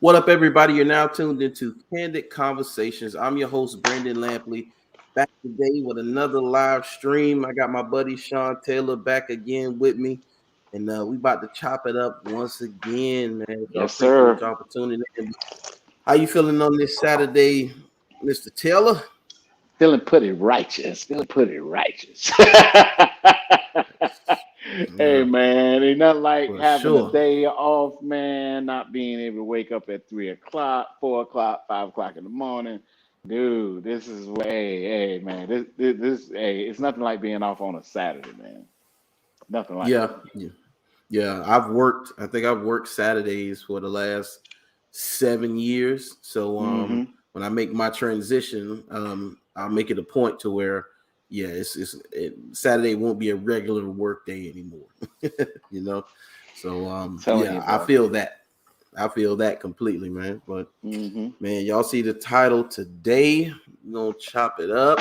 What up, everybody? You're now tuned into Candid Conversations. I'm your host, Brandon Lampley, back today with another live stream. I got my buddy Sean Taylor back again with me, and we about to chop it up once again, man. So I Yes, appreciate sir. y'all for tuning in. How you feeling on this Saturday, Mr. Taylor? Feeling pretty righteous. Feeling pretty righteous. Hey, Yeah, man, ain't nothing like for having a sure. day off, man, not being able to wake up at 3 o'clock, 4 o'clock, 5 o'clock in the morning. Dude, this is hey, man, hey, it's nothing like being off on a Saturday, man. Nothing like Yeah, it. yeah, yeah. I've worked. I think I've worked Saturdays for the last 7 years. So Hmm. when I make my transition, I'll make it a point to where, yeah, Saturday won't be a regular work day anymore. you know, so Telling yeah, you, bro. I feel that completely, man. But Hmm. man, y'all see the title today? We're gonna chop it up.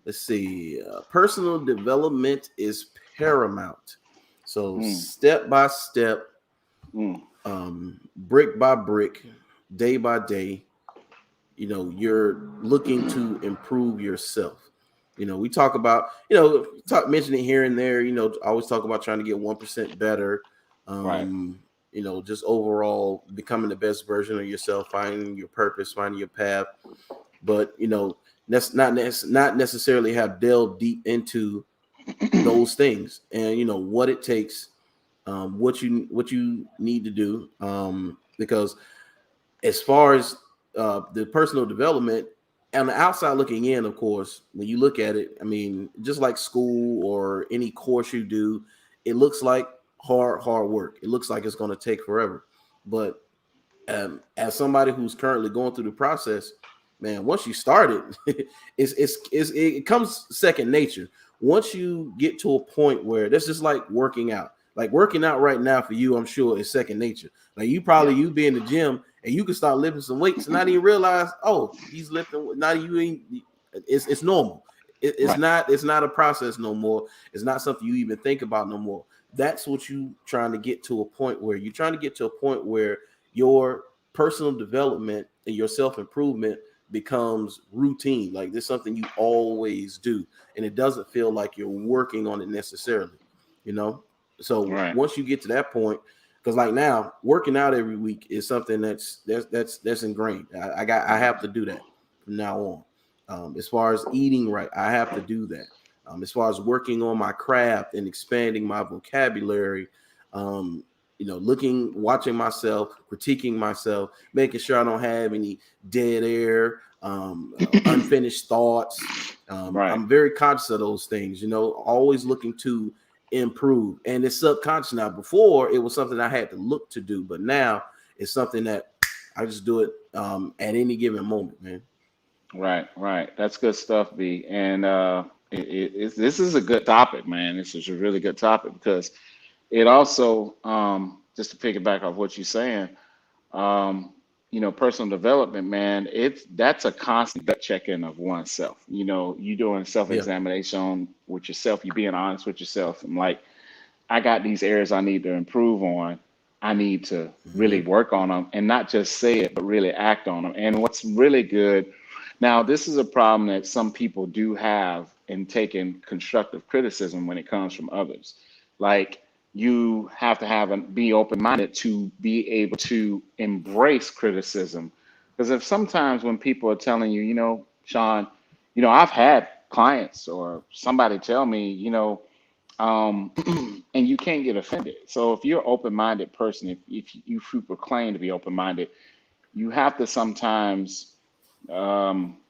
Let's see. Personal development is paramount. So Mm, step by step, mm. brick by brick, day by day, you're looking to improve yourself. We talk about, mention it here and there. I always talk about trying to get 1% better. Right. um just overall becoming the best version of yourself, finding your purpose, finding your path. But that's not necessarily have delved deep into those things, and what it takes, what you need to do, because as far as the personal development, on the outside looking in, of course, when you look at it, I mean, just like school or any course you do, it looks like hard work. It looks like it's going to take forever. But as somebody who's currently going through the process, man, once you start it, it comes second nature. Once you get to a point where that's just like working out. Like working out right now for you, I'm sure is second nature. Like Yeah. you be in the gym and you can start lifting some weights and not even realize, oh, he's lifting. Not you ain't. It's normal. Right. It's not a process no more. It's not something you even think about no more. That's what you trying to get to a point where you're trying to get to a point where your personal development and your self improvement becomes routine. Like this is something you always do, and it doesn't feel like you're working on it necessarily. You know, so Right. once you get to that point, because like now, working out every week is something that's ingrained. I have to do that from now on. As far as eating right, I have to do that. As far as working on my craft and expanding my vocabulary, um, watching myself, critiquing myself, making sure I don't have any dead air, unfinished thoughts. Right. I'm very conscious of those things, always looking to improve. And it's subconscious now. Before, it was something I had to look to do, but now it's something that I just do it at any given moment, man. Right, right. That's good stuff, B. And this is a good topic, man. This is a really good topic because it also, just to piggyback off what you're saying, um, personal development, man, that's a constant gut check-in of oneself. You doing Yeah. self-examination with yourself, you being honest with yourself. I'm like, I got these areas I need to improve on. I need to Mm-hmm. really work on them and not just say it, but really act on them. And what's really good now, this is a problem that some people do have in taking constructive criticism when it comes from others. Like you have to be open-minded to be able to embrace criticism. Because if sometimes when people are telling you, Sean, I've had clients or somebody tell me, um, and you can't get offended. So if you're an open-minded person, if you proclaim to be open-minded, you have to sometimes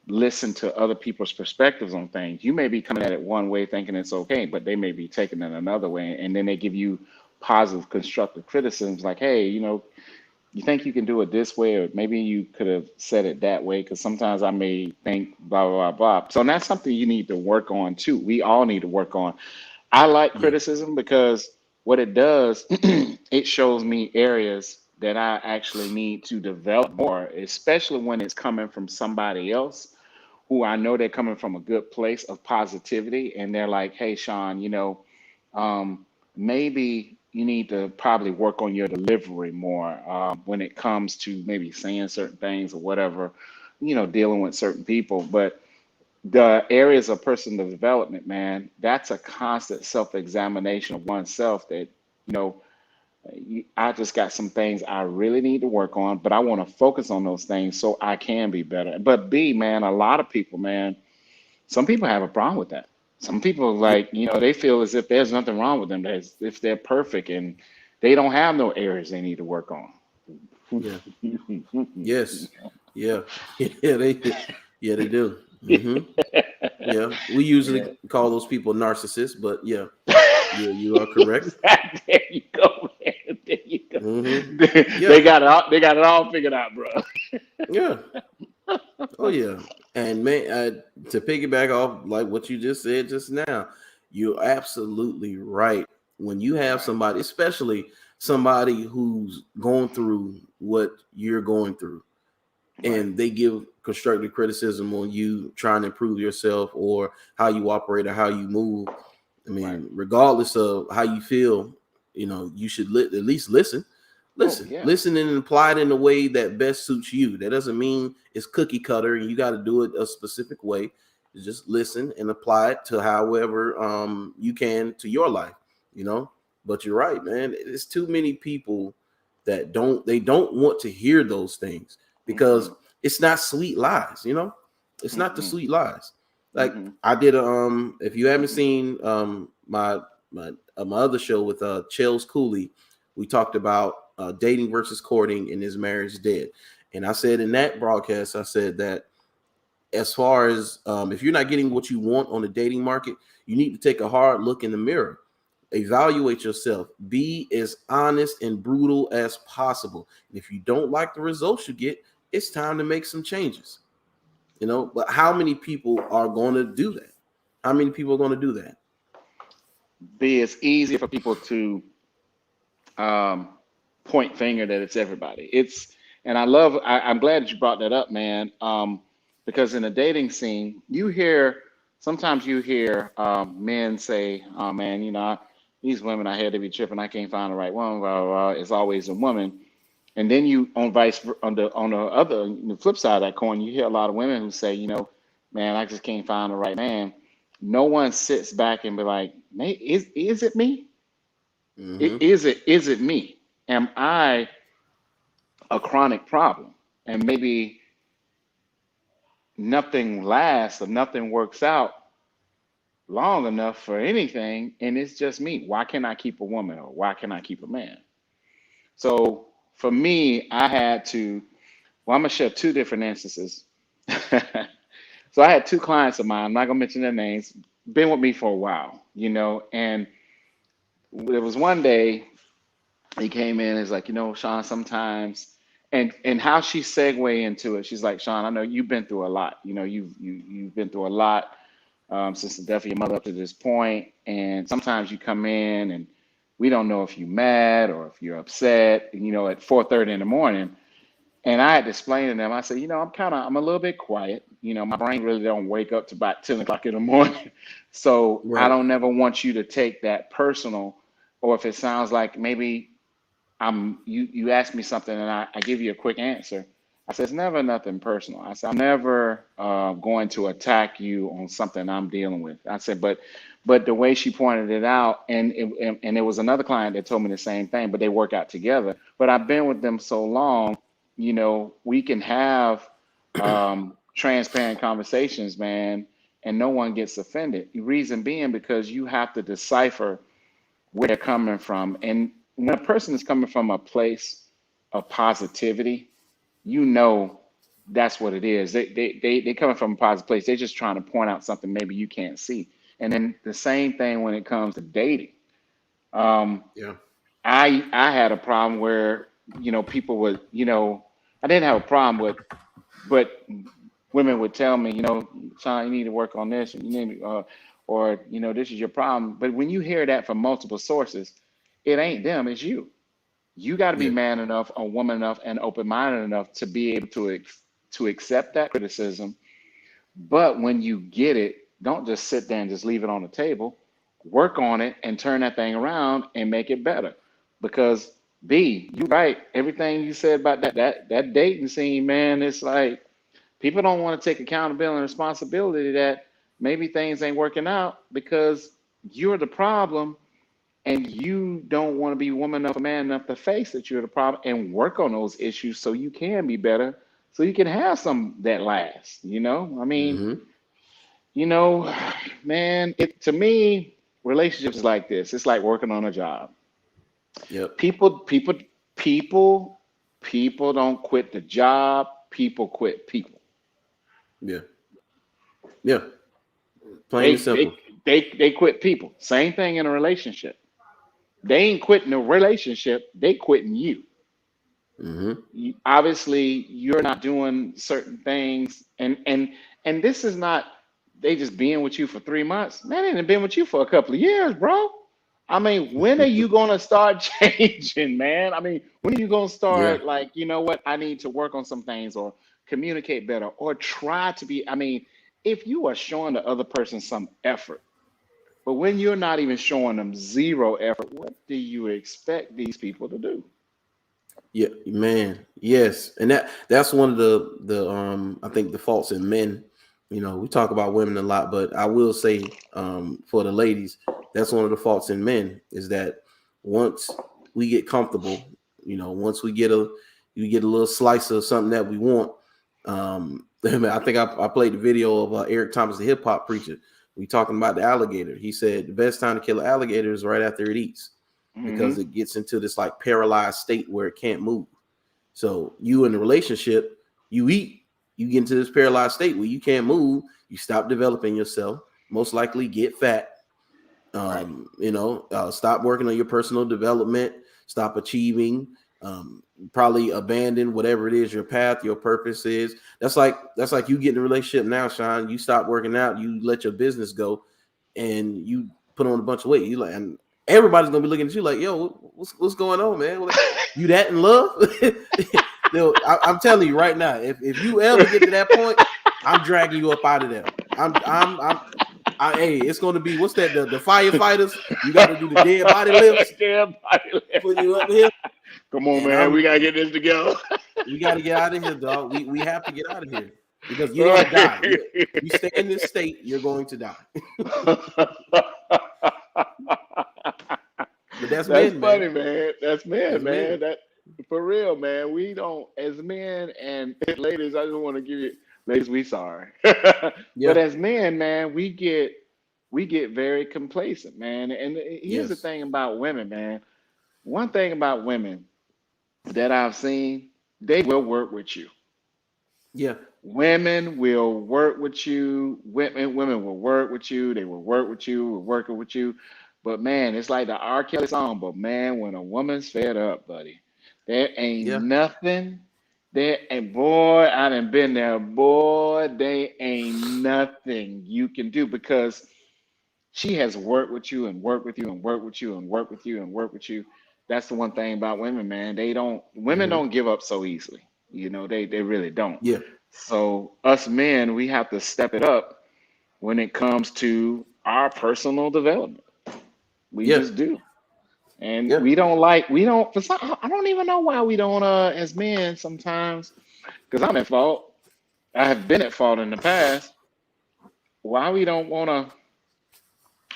listen to other people's perspectives on things. You may be coming at it one way thinking it's okay, but they may be taking it another way. And then they give you positive, constructive criticisms like, hey, you think you can do it this way, or maybe you could have said it that way, because sometimes I may think blah, blah, blah, blah. So that's something you need to work on too. We all need to work on. I like Yeah. criticism because what it does, it shows me areas that I actually need to develop more, especially when it's coming from somebody else who I know they're coming from a good place of positivity. And they're like, hey, Sean, um, maybe, you need to probably work on your delivery more when it comes to maybe saying certain things or whatever, dealing with certain people. But the areas of personal development, man, that's a constant self-examination of oneself that, you know, I just got some things I really need to work on, but I want to focus on those things so I can be better. But B, man, a lot of people, man, some people have a problem with that. Some people Yeah, like, they feel as if there's nothing wrong with them, as if they're perfect and they don't have no areas they need to work on. yeah, yes, yeah, yeah. They do. Yeah, we Yeah. usually call those people narcissists, but yeah, you are correct. Exactly. There you go, man. There you go. hmm They Yeah, got it all. They got it all figured out, bro. yeah. Oh yeah, and man, to piggyback off like what you just said just now, you're absolutely right. When you have Right. somebody, especially somebody who's going through what you're going through, Right. and they give constructive criticism on you trying to improve yourself or how you operate or how you move. I Right. mean, regardless of how you feel, you should at least listen. Oh Listen, yeah. listen and apply it in the way that best suits you. That doesn't mean it's cookie cutter and you got to do it a specific way. You just listen and apply it to however you can to your life, you know. But you're right, man. It's too many people that don't want to hear those things because Mm-mm. it's not sweet lies, you know. It's not the Mm-mm. sweet lies. Like Mm-hmm. I did a if you haven't seen my other show with Chels Cooley, we talked about dating versus courting and is marriage dead. And I said in that broadcast, I said that as far as if you're not getting what you want on the dating market, you need to take a hard look in the mirror, evaluate yourself, be as honest and brutal as possible. And if you don't like the results you get, it's time to make some changes. But how many people are going to do that? How many people are going to do that? B, it's easier for people to um, point finger that it's everybody. And I'm glad that you brought that up, man. Because in the dating scene, sometimes you hear men say, "Oh man, these women I had to be tripping. I can't find the right one." Blah, blah, blah. It's always a woman. And then on the flip side of that coin, you hear a lot of women who say, man, I just can't find the right man. No one sits back and be like, "Man, is it me? Mm-hmm. Is it me? Am I a chronic problem?" And maybe nothing lasts or nothing works out long enough for anything, and it's just me. Why can't I keep a woman or why can't I keep a man? So for me, I had to. Well, I'm gonna share two different instances. So I had two clients of mine. I'm not gonna mention their names. Been with me for a while, and there was one day he came in and is like, Sean, sometimes, and how she segue into it, she's like, Sean, I know you've been through a lot. You've been through a lot since the death of your mother up to this point, and sometimes you come in and we don't know if you're mad or if you're upset, at 4:30 in the morning. And I had to explain to them, I said, I'm a little bit quiet. My brain really don't wake up to about 10 o'clock in the morning. So I Right. don't never want you to take that personal, or if it sounds like maybe you ask me something and I give you a quick answer. I said, it's never nothing personal. I said, I'm never going to attack you on something I'm dealing with. I said, but the way she pointed it out, and it was another client that told me the same thing, but they work out together. But I've been with them so long, we can have transparent conversations, man, and no one gets offended. The reason being because you have to decipher where they're coming from. And when a person is coming from a place of positivity, that's what it is. They coming from a positive place. They're just trying to point out something maybe you can't see. And then the same thing when it comes to dating. Um, Yeah. I had a problem where, people would, I didn't have a problem with, but women would tell me, Sean, you need to work on this, and you need, or this is your problem. But when you hear that from multiple sources, it ain't them, it's you. You got to be Yeah. man enough, or woman enough, and open-minded enough to be able to accept that criticism. But when you get it, don't just sit there and just leave it on the table. Work on it and turn that thing around and make it better. Because B, you right. Everything you said about that dating scene, man, it's like people don't want to take accountability and responsibility that maybe things ain't working out because you're the problem and you don't want to be woman enough or man enough to face that you're the problem and work on those issues so you can be better, so you can have some that lasts. I mean, Mm-hmm. you know, man, it to me, relationships is like this. It's like working on a job. Yep. People, people, people, people don't quit the job. People quit people. Yeah. Yeah. Plain and They they simple. they quit people. Same thing in a relationship. They ain't quitting the relationship. They quitting you. Mm-hmm. Obviously you're not doing certain things, and this is not they just being with you for 3 months. Man, they done been with you for a couple of years, bro. I mean, when are you gonna start changing, man? I mean, when are you gonna Yeah. start like, you know what, I need to work on some things or communicate better or try to be, I mean, if you are showing the other person some effort, but when you're not even showing them zero effort, what do you expect these people to do? Yeah, man. Yes. And that's one of the I think the faults in men. We talk about women a lot, but I will say for the ladies, that's one of the faults in men is that once we get comfortable, once you get a little slice of something that we want. I think I played the video of Eric Thomas, the hip hop preacher. We talking about the alligator. He said the best time to kill an alligator is right after it eats, because Hmm. it gets into this like paralyzed state where it can't move. So you in the relationship, you eat, you get into this paralyzed state where you can't move, you stop developing yourself, most likely get fat, Right. stop working on your personal development, stop achieving, probably abandon whatever it is your path, your purpose is. That's like you get in a relationship now, Sean. You stop working out, you let your business go, and you put on a bunch of weight. You like, and everybody's gonna be looking at you like, yo, what's going on, man? You that in love? I'm telling you right now, if you ever get to that point, I'm dragging you up out of there. Hey, it's going to be what's that? The firefighters. You got to do the dead body lifts, Damn body put lift. you up here, Come on, and man. We gotta get this together. we got to get out of here, dog. We have to get out of here because you're going to die. Right. You stay in this state, you're going to die. But that's That's men, man. funny, man. That's men, That's man. men. That for real, man. We don't, as men and ladies. I just want to give you, ladies. We sorry, but Yeah. as men, man, we get very complacent, man. And here's the Yes. thing about women, man. One thing about women that I've seen, they will work with you. Yeah. Women will work with you. Women will work with you. They will work with you. Will working with you. But man, it's like the R. Kelly song. But man, when a woman's fed up, buddy, there ain't Yeah. nothing. There and boy, I done been there. Boy, there ain't nothing you can do because she has worked with you and worked with you and worked with you and worked with you and worked with you. That's the one thing about women, man. Women Hmm. don't give up so easily. They really don't. Yeah. So us men, we have to step it up when it comes to our personal development. We Yeah. just do. And Yeah. we don't, for some, I don't even know why we don't, as men sometimes, because I'm at fault. I have been at fault in the past. Why we don't want to,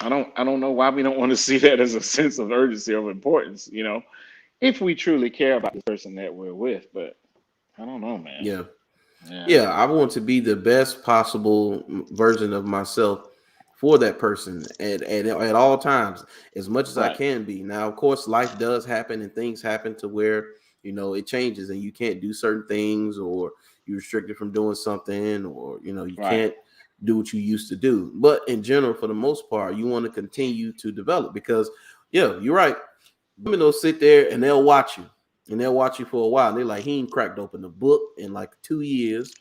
I don't know why we don't want to see that as a sense of urgency of importance, if we truly care about the person that we're with. But I don't know, man. Yeah. Yeah. Yeah, I want to be the best possible version of myself for that person at all times, as much as I Right. can be. Now, of course, life does happen and things happen to where it changes and you can't do certain things, or you're restricted from doing something, or you Right. can't do what you used to do. But in general, for the most part, you want to continue to develop because, yeah, you're right. Women will sit there and they'll watch you, and they'll watch you for a while. And they're like, he ain't cracked open a book in like 2 years.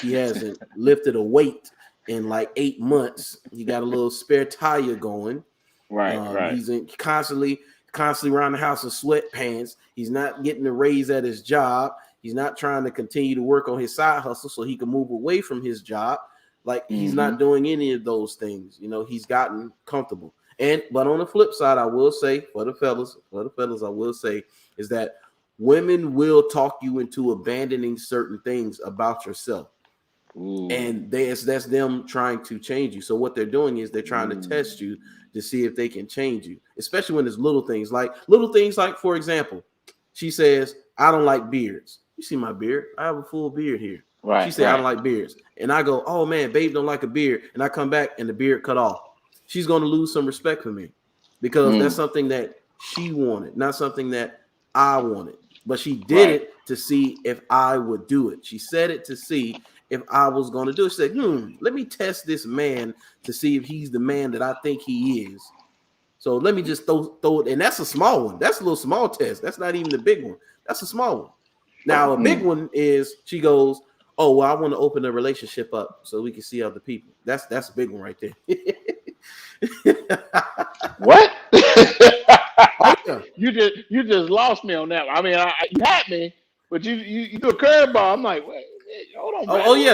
He hasn't lifted a weight in like 8 months. He got a little spare tire going. Right. Right. He's constantly around the house in sweatpants. He's not getting a raise at his job. He's not trying to continue to work on his side hustle so he can move away from his job. Like he's Hmm. not doing any of those things. He's gotten comfortable. But on the flip side, I will say for the fellas, I will say is that women will talk you into abandoning certain things about yourself. Ooh. And that's them trying to change you. So what they're doing is they're trying to test you to see if they can change you, especially when there's little things like, for example, she says, I don't like beards. You see my beard? I have a full beard here. Right. She said, I don't like beards. And I go, oh man, babe don't like a beard. And I come back and the beard cut off. She's going to lose some respect for me because that's something that she wanted, not something that I wanted. But she did it to see if I would do it. She said it to see if I was going to do it. She said, let me test this man to see if he's the man that I think he is. So let me just throw it. And that's a small one. That's a little small test. That's not even the big one. That's a small one. Now, a big one is she goes, oh, well, I want to open a relationship up so we can see other people. That's a big one right there. What? Oh, yeah. You just lost me on that one. I mean, you had me, but you do a curveball. I'm like, wait, hold on. Oh yeah.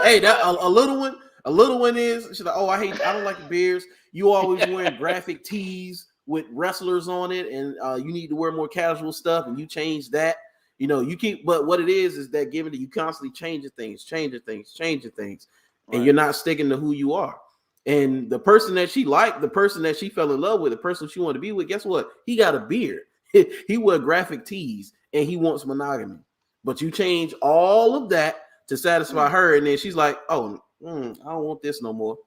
Hey, that a little one. A little one is she's like, oh, I don't like beards. You always wearing graphic tees with wrestlers on it, and you need to wear more casual stuff, and you change that. You know, you keep, but what it is that given that you constantly changing things, and you're not sticking to who you are. And the person that she liked, the person that she fell in love with, the person she wanted to be with, guess what? He got a beard. He wear graphic tees, and he wants monogamy. But you change all of that to satisfy her, and then she's like, "Oh, I don't want this no more."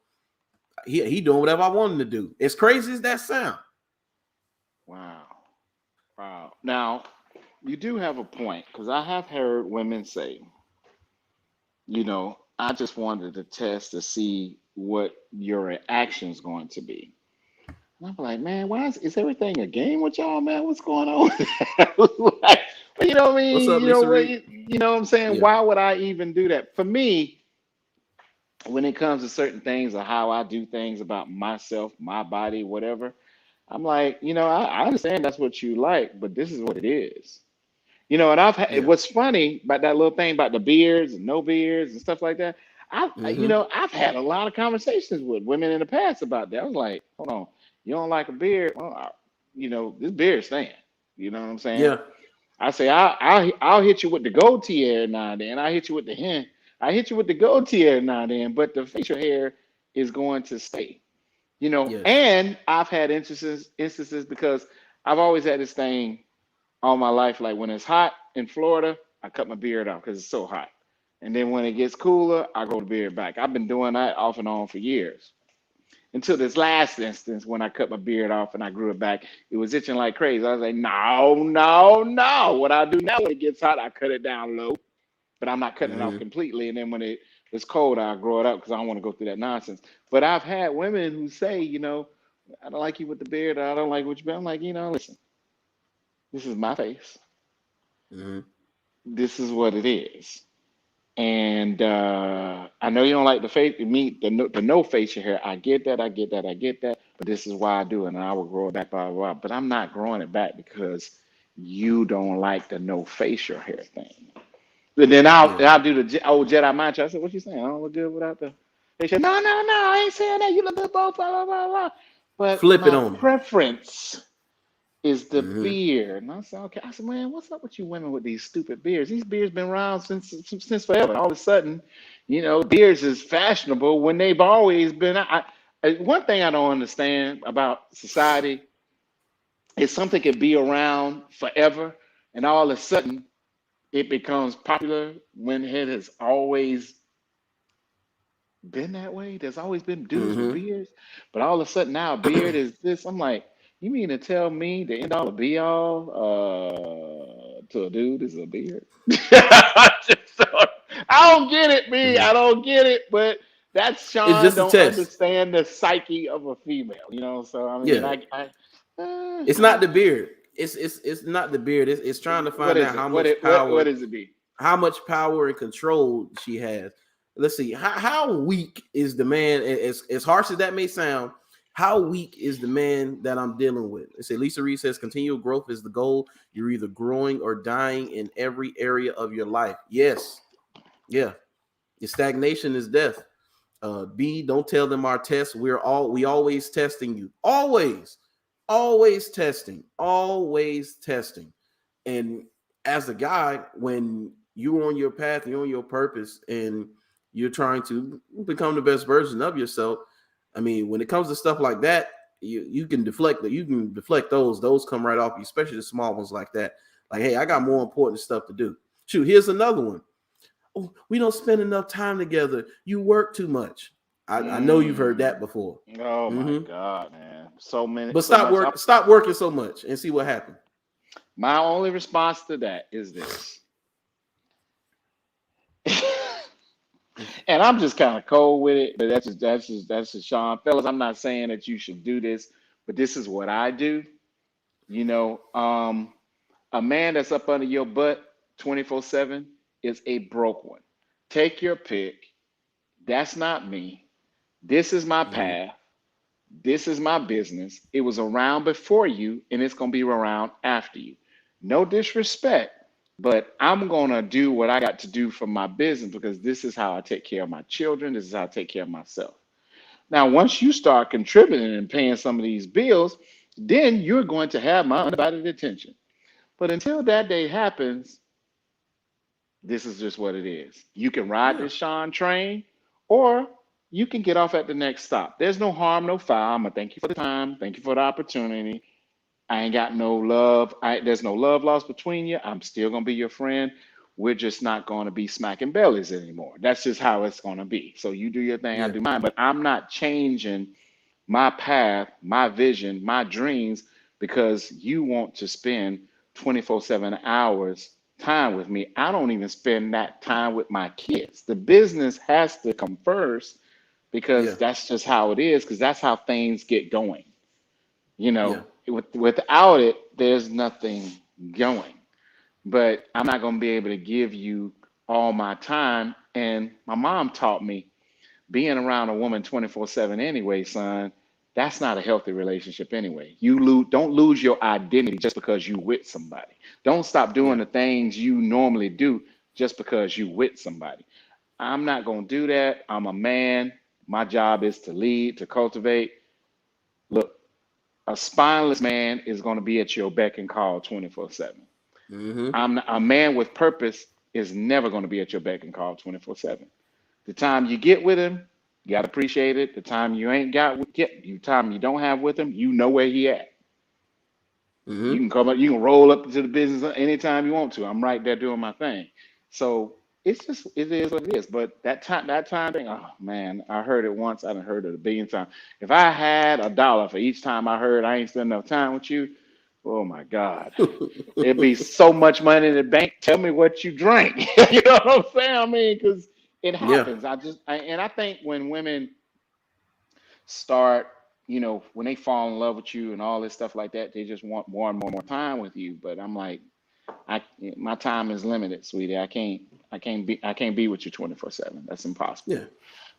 He doing whatever I want him to do. As crazy as that sound. Wow. Now, you do have a point because I have heard women say, I just wanted to test to see what your reaction's going to be. And I'm like, man, why is everything a game with y'all, man? What's going on? Like, you know what I mean? What's up, Lisa Reed? You know what I'm saying? Yeah. Why would I even do that? For me, when it comes to certain things or how I do things about myself, my body, whatever, I'm like, I understand that's what you like, but this is what it is. And I've had, Yeah. what's funny about that little thing about the beards and no beards and stuff like that. I've had a lot of conversations with women in the past about that. I was like, hold on, you don't like a beard? Well, this beard's staying. You know what I'm saying? Yeah. I say I'll hit you with the goatee every now and then. I hit you with the hen. I hit you with the goatee every now and then, but the facial hair is going to stay. Yes. And I've had instances because I've always had this thing all my life. Like when it's hot in Florida, I cut my beard off because it's so hot. And then when it gets cooler, I grow the beard back. I've been doing that off and on for years. Until this last instance when I cut my beard off and I grew it back, it was itching like crazy. I was like, no. What I do now when it gets hot, I cut it down low, but I'm not cutting it off completely. And then when it's cold, I grow it up because I don't want to go through that nonsense. But I've had women who say, I don't like you with the beard. Or I don't like what you've been. I'm like, listen, this is my face. This is what it is. And I know you don't like the no facial hair. I get that. But this is why I do it, and I will grow it back, blah, blah, blah. But I'm not growing it back because you don't like the no facial hair thing. But then I'll do the old Jedi mind trick. I said, what you saying? I don't look good without the facial. No, I ain't saying that. You look good both, blah, blah, blah, blah. But Flip it my on. preference is the beard. And I said, okay. I said, man, what's up with you women with these stupid beards? These beards been around since forever. All of a sudden, beards is fashionable when they've always been. One thing I don't understand about society is something can be around forever, and all of a sudden it becomes popular when it has always been that way. There's always been dudes with beards, but all of a sudden now a beard is this. I'm like, you mean to tell me the end all be all to a dude is a beard? I don't get it, me. I don't get it, but that's Sean It's just a don't test. understand the psyche of a female, So I mean, It's not the beard. It's not the beard. It's trying to find out how much power. What does it be? How much power and control she has. Let's see. How weak is the man? As harsh as that may sound, how weak is the man that I'm dealing with? Let's say Lisa Reed says continual growth is the goal. You're either growing or dying in every area of your life. Yes. Yeah. Your stagnation is death. B, don't tell them our tests. We always testing you. Always testing. And as a guy, when you're on your path, you're on your purpose, and you're trying to become the best version of yourself. I mean, when it comes to stuff like that, you can deflect that. You can deflect those. Those come right off you, especially the small ones like that. Like, hey, I got more important stuff to do. Shoot, here's another one. Oh, we don't spend enough time together. You work too much. I know you've heard that before. Oh my God, man. So many. But stop working so much and see what happens. My only response to that is this. And I'm just kind of cold with it, but that's just Sean. Fellas, I'm not saying that you should do this, but this is what I do. You know, a man that's up under your butt 24/7 is a broke one. Take your pick. That's not me. This is my path. This is my business. It was around before you, and it's going to be around after you. No disrespect, but I'm going to do what I got to do for my business because this is how I take care of my children. This is how I take care of myself. Now, once you start contributing and paying some of these bills, then you're going to have my undivided attention. But until that day happens, this is just what it is. You can ride this Sean train, or you can get off at the next stop. There's no harm, no foul. I'm going to thank you for the time. Thank you for the opportunity. I ain't got no love. There's no love lost between you. I'm still going to be your friend. We're just not going to be smacking bellies anymore. That's just how it's going to be. So you do your thing, I do mine. But I'm not changing my path, my vision, my dreams because you want to spend 24/7 hours time with me. I don't even spend that time with my kids. The business has to come first because that's just how it is, because that's how things get going. You know, without it, there's nothing going. But I'm not going to be able to give you all my time. And my mom taught me being around a woman 24/7 anyway, son, that's not a healthy relationship anyway. Don't lose your identity just because you with somebody. Don't stop doing the things you normally do just because you with somebody. I'm not going to do that. I'm a man. My job is to lead, to cultivate. Look, a spineless man is going to be at your beck and call 24/7. A man with purpose is never going to be at your beck and call 24/7. The time you get with him, you got to appreciate it. The time you ain't time you don't have with him, you know where he at. You can come up, you can roll up to the business anytime you want to. I'm right there doing my thing. So it is what it is. But that time thing, oh man, I heard it once, I done heard it a billion times. If I had $1 for each time I heard I ain't spend enough time with you, oh my God, it'd be so much money in the bank. Tell me what you drank. You know what I'm saying? I mean, because it happens. I think when women start, you know, when they fall in love with you and all this stuff like that, they just want more and more time with you. But I'm like, my time is limited, sweetie. I can't be with you 24/7. That's impossible. Yeah.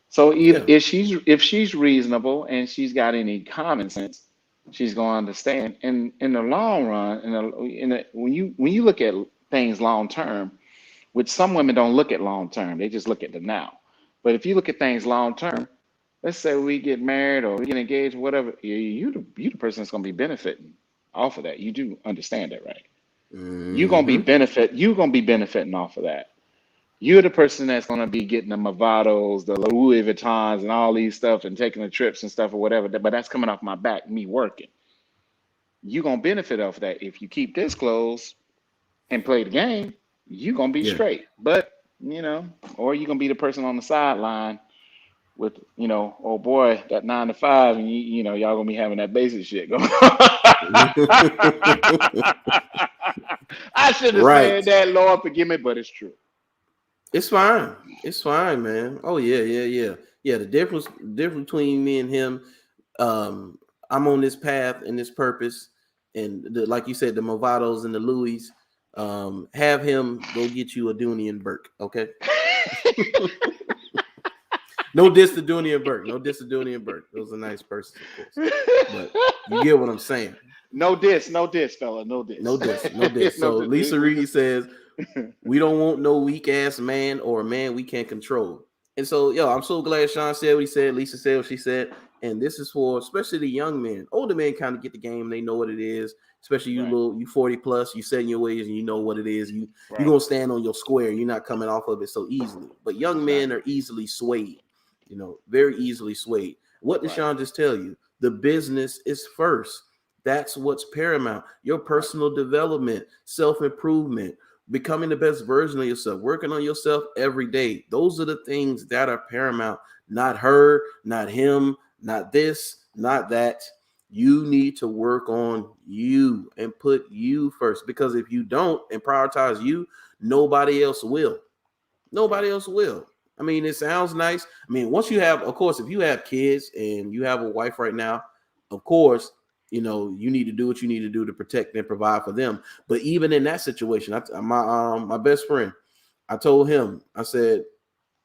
So if she's reasonable and she's got any common sense, she's going to understand. And in the long run, when you look at things long term, which some women don't look at long term, they just look at the now. But if you look at things long term, let's say we get married or we get engaged, whatever, you the person that's going to be benefiting off of that. You do understand that, right? You're going to be benefiting off of that. You're the person that's going to be getting the Movados, the Louis Vuittons, and all these stuff, and taking the trips and stuff or whatever. But that's coming off my back, me working. You're going to benefit off of that. If you keep this close and play the game, you're going to be straight. But, you know, or you're going to be the person on the sideline with, you know, oh boy, that 9 to 5, and you know, y'all going to be having that basic shit going. I should have said that, Lord, forgive me, but it's true. It's fine. It's fine, man. Oh yeah. The difference between me and him, I'm on this path and this purpose, and like you said, the Movados and the Louis. Have him go get you a Dooney and Burke, okay? No diss to Dooney and Burke. Those are nice persons, of course. But you get what I'm saying. No diss, fella. No diss. So Lisa Reed says, we don't want no weak ass man or a man we can't control. And so, yo, I'm so glad Sean said what he said, Lisa said what she said. And this is for especially the young men. Older men kind of get the game, they know what it is. Especially Right, you 40 plus, you set in your ways and you know what it is. You're right, gonna stand on your square, you're not coming off of it so easily. But young men exactly, are easily swayed, very easily swayed. What did right, Sean just tell you? The business is first. That's what's paramount. Your right, personal development, self-improvement, becoming the best version of yourself, working on yourself every day. Those are the things that are paramount. Not her, not him, not this, not that. You need to work on you and put you first, because if you don't and prioritize you, nobody else will. right, Nobody else will. I mean, it sounds nice. I mean, once you have, of course, if you have kids and you have a wife right now, of course, you need to do what you need to do to protect and provide for them. But even in that situation, my best friend, I told him, I said,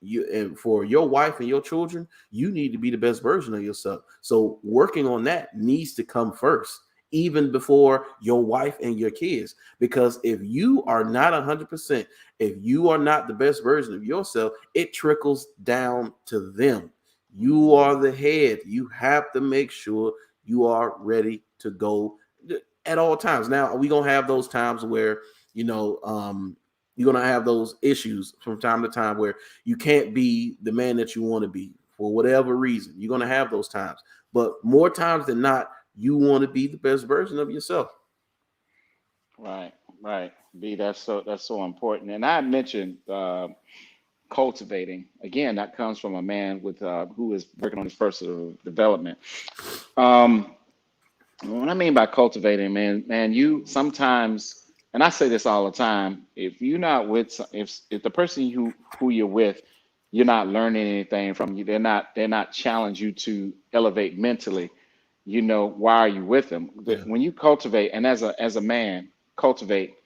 you, and for your wife and your children, you need to be the best version of yourself. So working on that needs to come first, even before your wife and your kids. Because if you are not 100%, if you are not the best version of yourself, it trickles down to them. You are the head. You have to make sure you are ready to go at all times. Now we're gonna have those times where you know you're gonna have those issues from time to time where you can't be the man that you want to be for whatever reason. You're gonna have those times, but more times than not, you want to be the best version of yourself. right, right. B, that's so important. And I mentioned cultivating. Again, that comes from a man with who is working on his personal development. Um, what I mean by cultivating, man, you sometimes, and I say this all the time, if you're not with, if the person who you're with, you're not learning anything from you, they're not challenge you to elevate mentally. Why are you with them? Yeah, When you cultivate, and as a man, cultivate,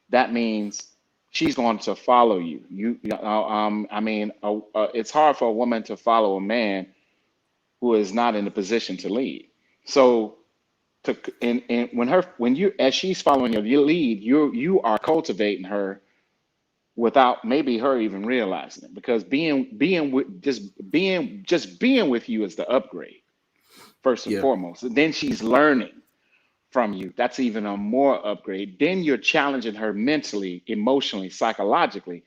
that means she's going to follow you. I mean, it's hard for a woman to follow a man who is not in a position to lead. So and when you as she's following your lead, you are cultivating her without maybe her even realizing it, because being with you is the upgrade first and yeah, foremost, and then she's learning from you. That's even a more upgrade. Then you're challenging her mentally, emotionally, psychologically.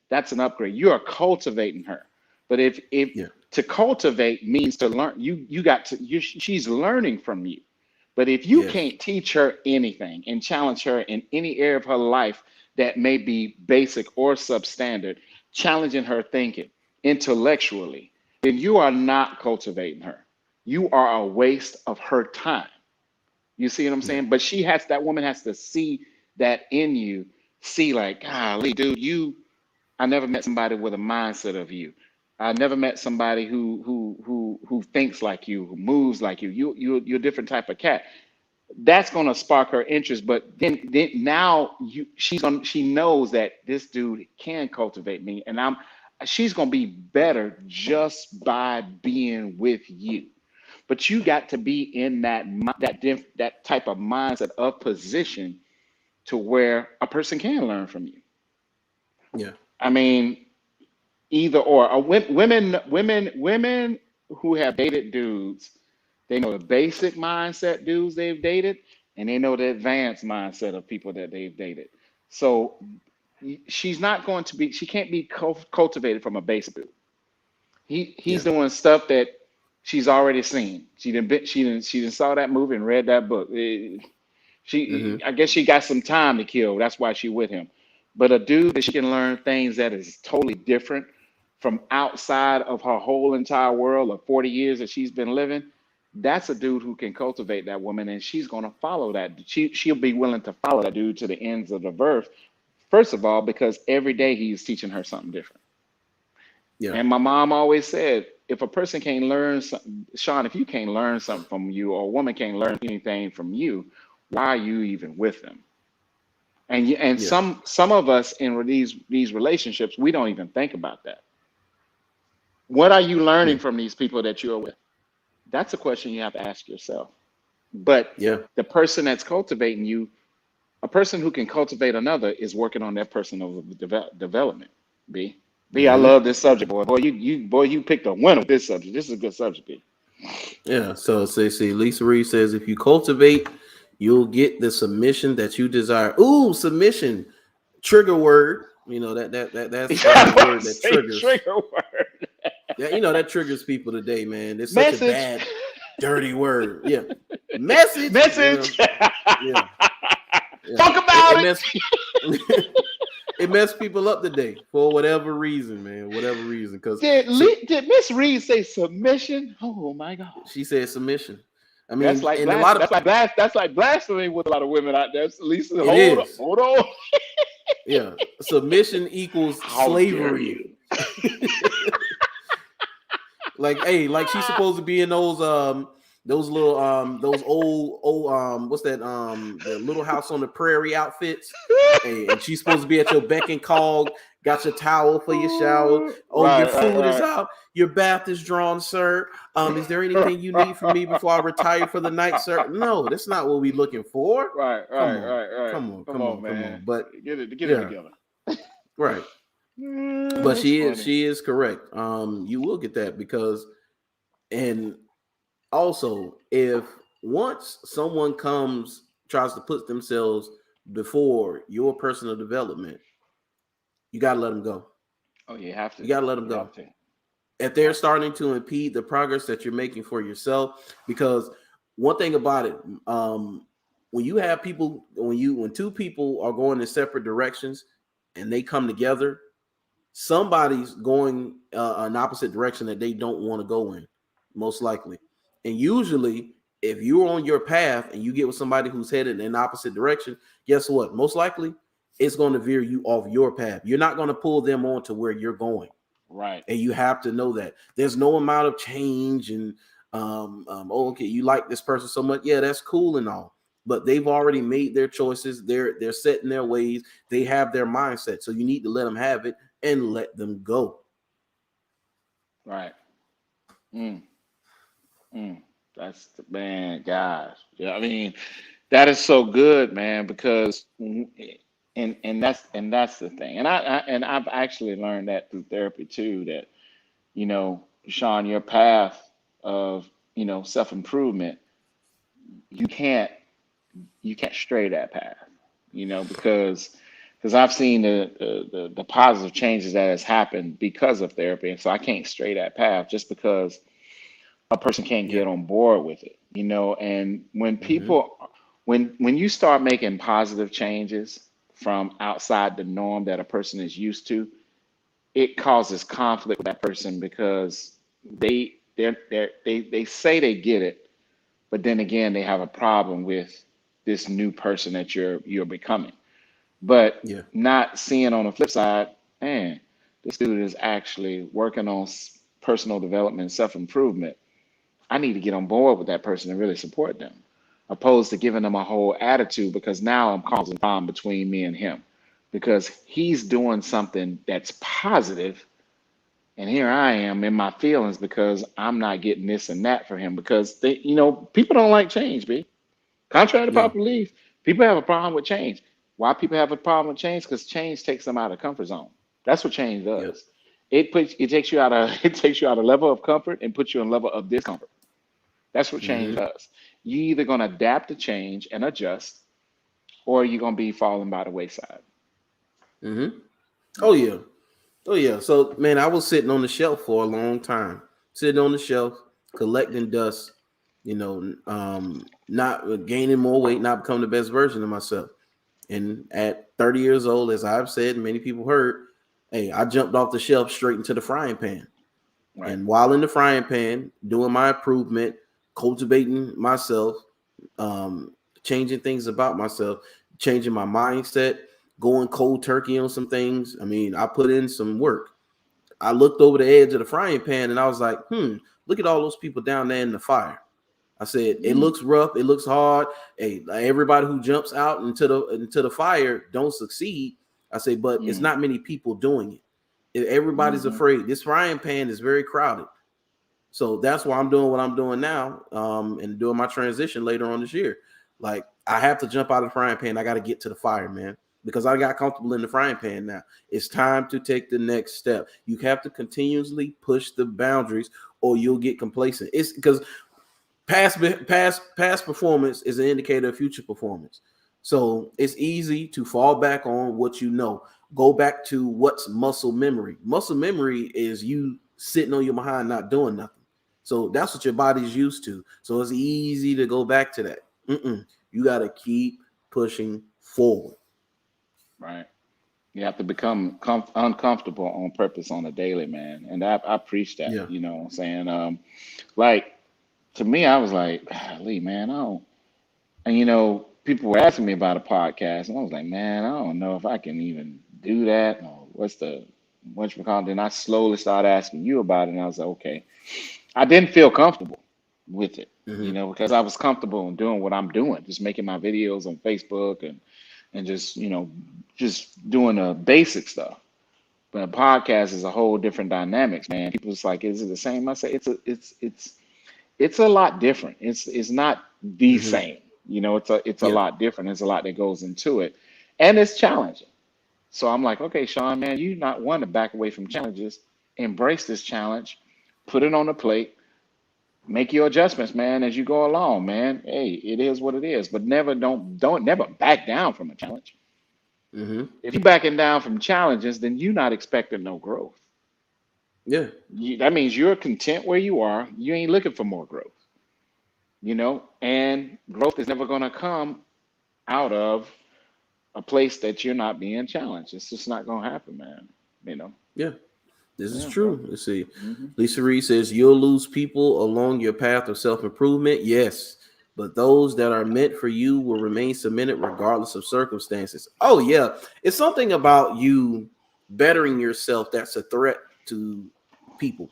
That's an upgrade. You are cultivating her. But if yeah, to cultivate means to learn, she's learning from you. But if you yes, can't teach her anything and challenge her in any area of her life that may be basic or substandard, challenging her thinking intellectually, then you are not cultivating her. You are a waste of her time. You see what I'm yeah, saying? But that woman has to see that in you, see like, golly, dude, I never met somebody with a mindset of you. I never met somebody who thinks like you, who moves like you. You're a different type of cat. That's gonna spark her interest. But then now she knows that this dude can cultivate me, and she's gonna be better just by being with you. But you got to be in that type of mindset of position to where a person can learn from you. yeah, I mean, either or. Women who have dated dudes, they know the basic mindset dudes they've dated, and they know the advanced mindset of people that they've dated. So she's not going to be. She can't be cultivated from a basic dude. He's yeah, doing stuff that she's already seen. She didn't saw that movie and read that book. hmm, I guess she got some time to kill. That's why she with him. But a dude that she can learn things that is totally different from outside of her whole entire world of 40 years that she's been living. That's a dude who can cultivate that woman, and she's gonna follow that. She'll be willing to follow that dude to the ends of the earth. First of all, because every day he's teaching her something different. yeah, And my mom always said, if a person can't learn something, Sean, if you can't learn something from you, or a woman can't learn anything from you, why are you even with them? And yeah, some of us in these relationships, we don't even think about that. What are you yeah, learning from these people that you're with? That's a question you have to ask yourself. But yeah, the person that's cultivating you, a person who can cultivate another, is working on their personal development. B. B, I love this subject, boy. You picked a winner with this subject. This is a good subject, B. Yeah. So see, Lisa Reed says if you cultivate, you'll get the submission that you desire. Ooh, submission, trigger word. You know that's the word that triggers. Trigger word. Yeah, that triggers people today, man. It's such Message. a bad, dirty word. Yeah, message. Message. Yeah. Talk about it. It messed people up today for whatever reason, man. Whatever reason, because did Miss Reed say submission? Oh my God. She said submission. I mean, that's like and a lot of that's like blasphemy with a lot of women out there. Lisa, hold on. Yeah, submission equals slavery. Like she's supposed to be in those little those old what's that the Little House on the Prairie outfits. Hey, and she's supposed to be at your beck and call. Got your towel for your shower. Oh, your food is out. Your bath is drawn, sir. Is there anything you need from me before I retire for the night, sir? No, that's not what we're looking for. Right. Come on, man. But get it together. Right. But she is correct. You will get that because, and also if once someone tries to put themselves before your personal development, you got to let them go. Oh, you have to. You got to let them go. If they're starting to impede the progress that you're making for yourself, because one thing about it, when you have people, when two people are going in separate directions and they come together, somebody's going an opposite direction that they don't want to go in, most likely. And usually, if you're on your path and you get with somebody who's headed in an opposite direction, guess what? Most likely, it's going to veer you off your path. You're not going to pull them on to where you're going. Right. And you have to know that there's no amount of change and okay, you like this person so much. Yeah, that's cool and all. But they've already made their choices. They're set in their ways. They have their mindset. So you need to let them have it and let them go. Right. That's the man, guys. Yeah, I mean, that is so good, man, because and that's the thing. And I've actually learned that through therapy too, that, Sean, your path of, self-improvement, you can't stray that path, because I've seen the positive changes that has happened because of therapy. And so I can't stray that path just because a person can't get on board with it, and when people, when you start making positive changes from outside the norm that a person is used to, it causes conflict with that person because they say they get it, but then again, they have a problem with this new person that you're becoming. But not seeing on the flip side, man, this dude is actually working on personal development, self-improvement. I need to get on board with that person and really support them, opposed to giving them a whole attitude because now I'm causing a problem between me and him because he's doing something that's positive, and here I am in my feelings because I'm not getting this and that for him because people don't like change, B. Contrary to popular belief, people have a problem with change. Why people have a problem with change? Because change takes them out of comfort zone. That's what change does. It takes you out of level of comfort and puts you in level of discomfort. That's what change does. You either gonna adapt to change and adjust, or you're gonna be falling by the wayside. Oh yeah. So man, I was sitting on the shelf for a long time, sitting on the shelf, collecting dust. Not gaining more weight, not becoming the best version of myself. And at 30 years old, as I've said, many people heard, hey, I jumped off the shelf straight into the frying pan. Right. And while in the frying pan, doing my improvement, cultivating myself, changing things about myself, changing my mindset, going cold turkey on some things. I mean, I put in some work. I looked over the edge of the frying pan and I was like, look at all those people down there in the fire. I said, it looks rough. It looks hard. Hey, everybody who jumps out into the fire don't succeed. I say, but it's not many people doing it. Everybody's afraid. This frying pan is very crowded. So that's why I'm doing what I'm doing now, and doing my transition later on this year. Like, I have to jump out of the frying pan. I got to get to the fire, man. because I got comfortable in the frying pan now. It's time to take the next step. You have to continuously push the boundaries or you'll get complacent. It's because past performance is an indicator of future performance. So it's easy to fall back on what you know. Go back to what's muscle memory. Muscle memory is you sitting on your behind not doing nothing. So that's what your body's used to. So it's easy to go back to that. You got to keep pushing forward. Right. You have to become uncomfortable on purpose on a daily, man. And I preach that, Yeah. you know what I'm saying? Like, to me, I was like, Lee, man, I don't. And, you know, people were asking me about a podcast, and I was like, man, I don't know if I can even do that. Or whatchamacallit? Then I slowly started asking you about it, and I was like, okay. I didn't feel comfortable with it, you Mm-hmm. know, because I was comfortable in doing what I'm doing, just making my videos on Facebook and just, you know, just doing the basic stuff. But a podcast is a whole different dynamics, man. People's like, is it the same? I say it's a lot different. It's not the Mm-hmm. same. You know, it's a Yeah. lot different. There's a lot that goes into it. And it's challenging. So I'm like, okay, Sean, man, you not one to back away from challenges. Embrace this challenge, put it on the plate, make your adjustments, man, as you go along, man. Hey, it is what it is. But don't never back down from a challenge. Mm-hmm. If you're backing down from challenges, then you're not expecting no growth. Yeah. That means you're content where you are. You ain't looking for more growth, you know, and growth is never going to come out of a place that you're not being challenged. It's just not going to happen, man. You know, Yeah. This is yeah, bro. true. Let's see. Hmm. Lisa Reed says you'll lose people along your path of self-improvement. Yes. But those that are meant for you will remain submitted regardless of circumstances. Oh, yeah. It's something about you bettering yourself that's a threat to people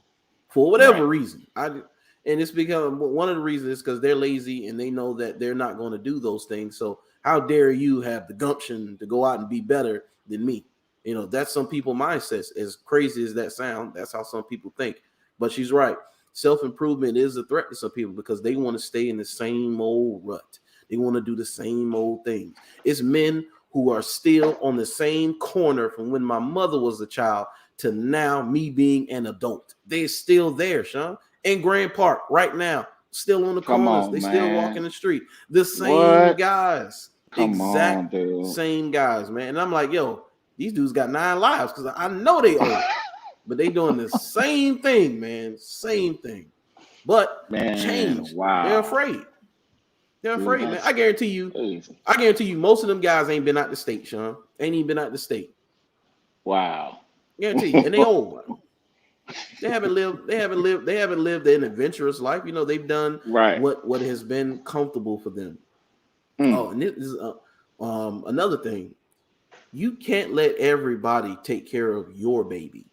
for Right. whatever reason. And it's become one of the reasons is because they're lazy and they know that they're not going to do those things. So how dare you have the gumption to go out and be better than me? You know, that's some people mindsets. As crazy as that sound, that's how some people think. But she's right. Self-improvement is a threat to some people because they want to stay in the same old rut. They want to do the same old things. It's men who are still on the same corner from when my mother was a child to now me being an adult. They're still there, Sean. In Grand Park right now, still on the Come corners. They on, still walking man. the street. The same What? guys. Come Exact on, dude. same guys, man. And I'm like, yo, these dudes got 9 lives because I know they old, but they doing the same thing, man. Same thing. But Man, change. They're wow. afraid. They're Dude, afraid, man. that's crazy. I guarantee you, most of them guys ain't been out the state, Sean. Ain't even been out the state. Wow. Guarantee you. And they old. They haven't lived an adventurous life. You know, they've done Right. what has been comfortable for them. Mm. Oh, and this is another thing. You can't let everybody take care of your baby.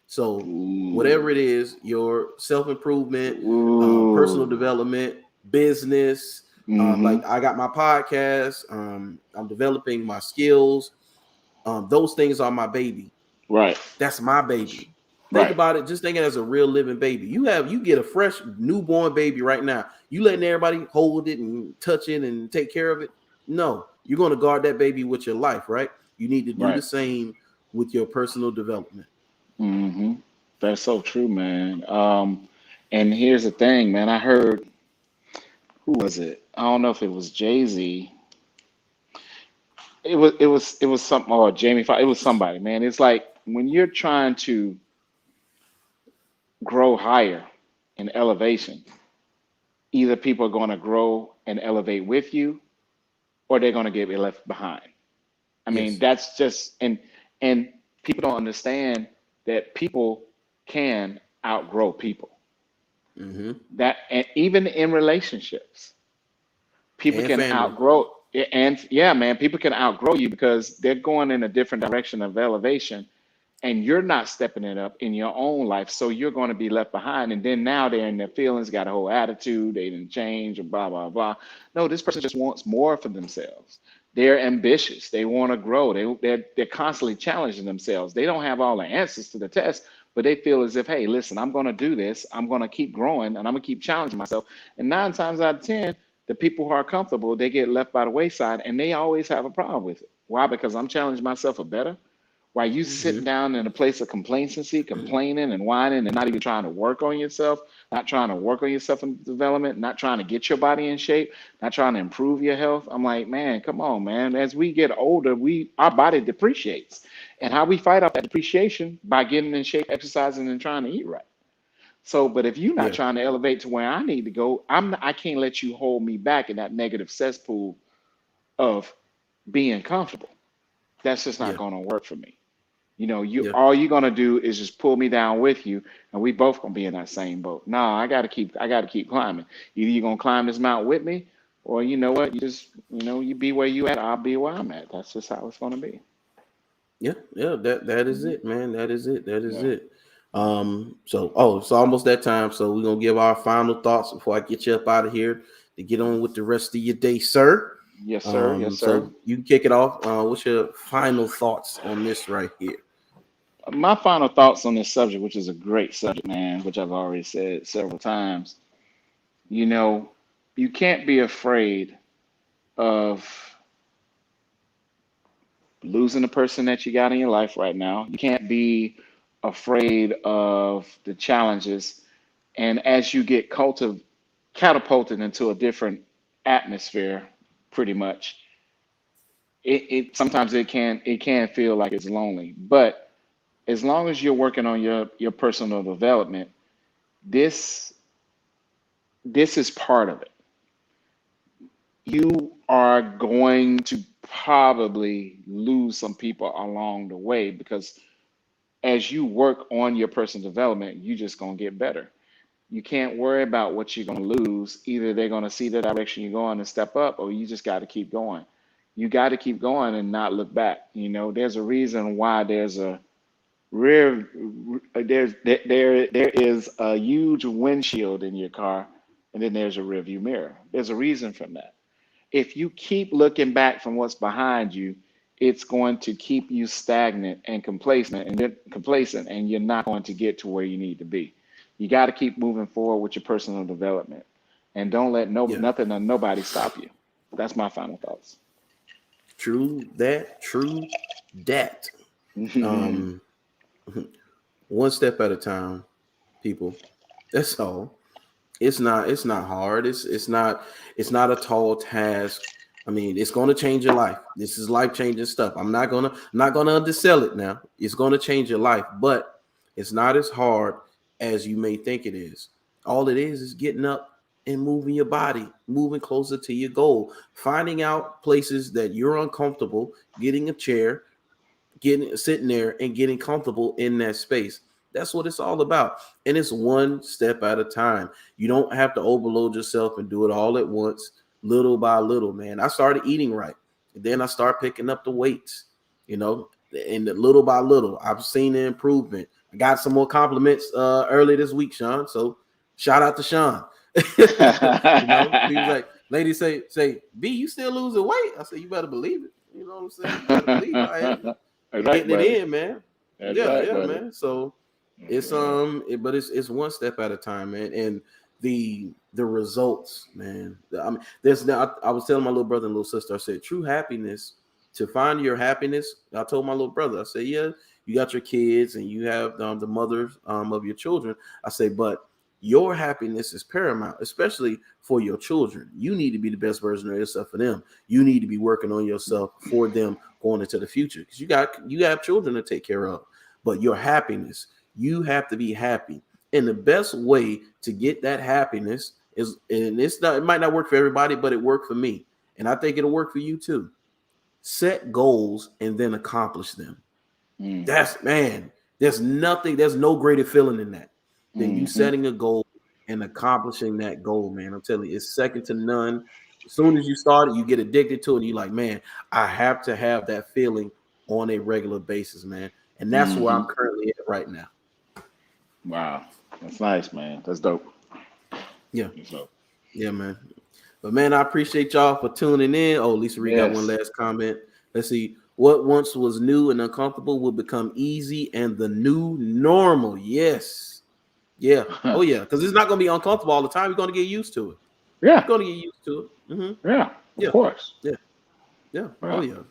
So whatever it Ooh. is, your self-improvement, personal Ooh. development, business, Mm-hmm. like I got my podcast, I'm developing my skills. Those things are my baby. Right. That's my baby. Think Right. about it, just think it as a real living baby. You get a fresh newborn baby right now. You letting everybody hold it and touch it and take care of it? No, you're going to guard that baby with your life, right? You need to do the Right. same with your personal development. Mm-hmm. That's so true, man. And here's the thing, man. I heard, who was it? I don't know if it was Jay-Z. It was something, or Jamie Foxx. It was somebody, man. It's like when you're trying to grow higher in elevation, either people are going to grow and elevate with you, or they're going to get left behind. I mean, Yes. that's just and people don't understand that people can outgrow people. Mm-hmm. That, and even in relationships, people And can family. outgrow. And yeah, man, people can outgrow you because they're going in a different direction of elevation, and you're not stepping it up in your own life, so you're going to be left behind. And then now they're in their feelings, got a whole attitude, they didn't change, or blah blah blah. No, this person just wants more for themselves. They're ambitious. They want to grow. They're constantly challenging themselves. They don't have all the answers to the test, but they feel as if, hey, listen, I'm going to do this. I'm going to keep growing, and I'm going to keep challenging myself. And 9 times out of 10, the people who are comfortable, they get left by the wayside, and they always have a problem with it. Why? Because I'm challenging myself for better. While you Mm-hmm. sitting down in a place of complacency, complaining and whining, and not even trying to work on yourself, not trying to work on yourself in development, not trying to get your body in shape, not trying to improve your health. I'm like, man, come on, man. As we get older, our body depreciates. And how we fight off that depreciation by getting in shape, exercising, and trying to eat right. So, but if you're not Yeah. trying to elevate to where I need to go, I can't let you hold me back in that negative cesspool of being comfortable. That's just not Yeah. going to work for me. You know, you Yeah. all you're gonna do is just pull me down with you, and we both gonna be in that same boat. No, I gotta keep climbing. Either you're gonna climb this mountain with me, or you know what, you be where you at, I'll be where I'm at. That's just how it's gonna be. Yeah, yeah, that is Mhm. it, man. That is it. That is Yeah. it. It's almost that time. So we're gonna give our final thoughts before I get you up out of here to get on with the rest of your day, sir. Yes, sir. Yes, sir. So you can kick it off. What's your final thoughts on this right here? My final thoughts on this subject, which is a great subject, man, which I've already said several times. You know, you can't be afraid of losing the person that you got in your life right now. You can't be afraid of the challenges. And as you get catapulted into a different atmosphere, pretty much, it sometimes it can feel like it's lonely. But as long as you're working on your personal development, this this is part of it. You are going to probably lose some people along the way because as you work on your personal development, you just gonna get better. You can't worry about what you're gonna lose. Either they're gonna see the direction you're going and step up, or you just got to keep going. You got to keep going and not look back. You know, there's a reason why there's a rear there is a huge windshield in your car, and then there's a rear view mirror. There's a reason for that. If you keep looking back from what's behind you, it's going to keep you stagnant and complacent, and you're not going to get to where you need to be. You got to keep moving forward with your personal development, and don't let Yeah, nothing or nobody stop you. That's my final thoughts. true that. True that. Um, one step at a time, people. That's all. It's not hard. It's not a tall task. I mean, it's going to change your life. This is life changing stuff. I'm not gonna undersell it now. It's going to change your life, but it's not as hard as you may think it is. All it is getting up and moving your body, moving closer to your goal, finding out places that you're uncomfortable, getting a chair, getting sitting there and getting comfortable in that space. That's what it's all about. And it's one step at a time. You don't have to overload yourself and do it all at once, little by little, man. I started eating right. And then I started picking up the weights, you know, and little by little, I've seen the improvement. I got some more compliments early this week, Sean. So shout out to Sean. He was like, ladies say, B, you still losing weight? I said, you better believe it. You know what I'm saying? You better believe I am. That's You're right, getting it buddy. in, man. That's Yeah, right, yeah, buddy. man. So it's Yeah. but it's one step at a time, man. And the results, man. I mean, there's now. I was telling my little brother and little sister. I said, true happiness. To find your happiness, I told my little brother. I said, yeah, you got your kids and you have the mothers of your children. I say, but your happiness is paramount, especially for your children. You need to be the best version of yourself for them. You need to be working on yourself for them going into the future because you have children to take care of. But your happiness, you have to be happy. And the best way to get that happiness is, and it might not work for everybody, but it worked for me. And I think it'll work for you too. Set goals and then accomplish them. Mm. There's no greater feeling than that, than you Hmm. setting a goal and accomplishing that goal, man. I'm telling you, it's second to none. As soon as you start it, you get addicted to it, and you're like, man, I have to have that feeling on a regular basis, man. And that's where I'm Hmm. currently at right now. Wow. That's nice, man. That's dope. Yeah, That's dope. yeah, man. But man, I appreciate y'all for tuning in. Oh, Lisa Reed got one Yes. last comment. Let's see. What once was new and uncomfortable will become easy and the new normal. Yes. Yeah. Oh, yeah. Because it's not going to be uncomfortable all the time. You're going to get used to it. You're Yeah. going to get used to it. Yeah. Of Yeah. course. Yeah. Yeah. Oh, Yeah. yeah.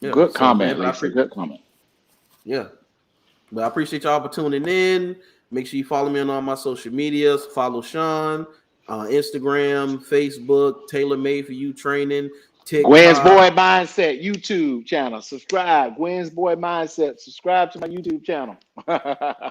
Yeah. Good So, comment, man, but Lisa. Good comment. yeah. But I appreciate y'all for tuning in. Make sure you follow me on all my social medias. Follow Sean, Instagram, Facebook, Tailor Made for You Training, Gwen's Boy TikTok. Mindset YouTube channel. Subscribe. Gwen's Boy Mindset. Subscribe to my YouTube channel.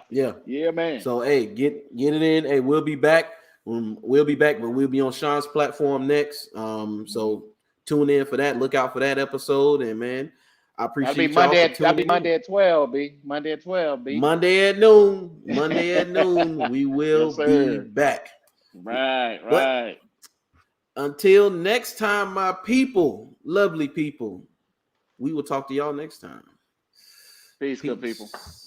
Yeah. Yeah, man. So hey, get it in. Hey, we'll be back. We'll be back, but we'll be on Sean's platform next. So tune in for that. Look out for that episode. And man, I appreciate y'all for tuning in. Monday at 12, B. Monday at 12, B. Monday at noon. Monday at noon. We will Yes, be sir. back. Right, But right. until next time, my people, lovely people, we will talk to y'all next time. Peace, good people. Peace.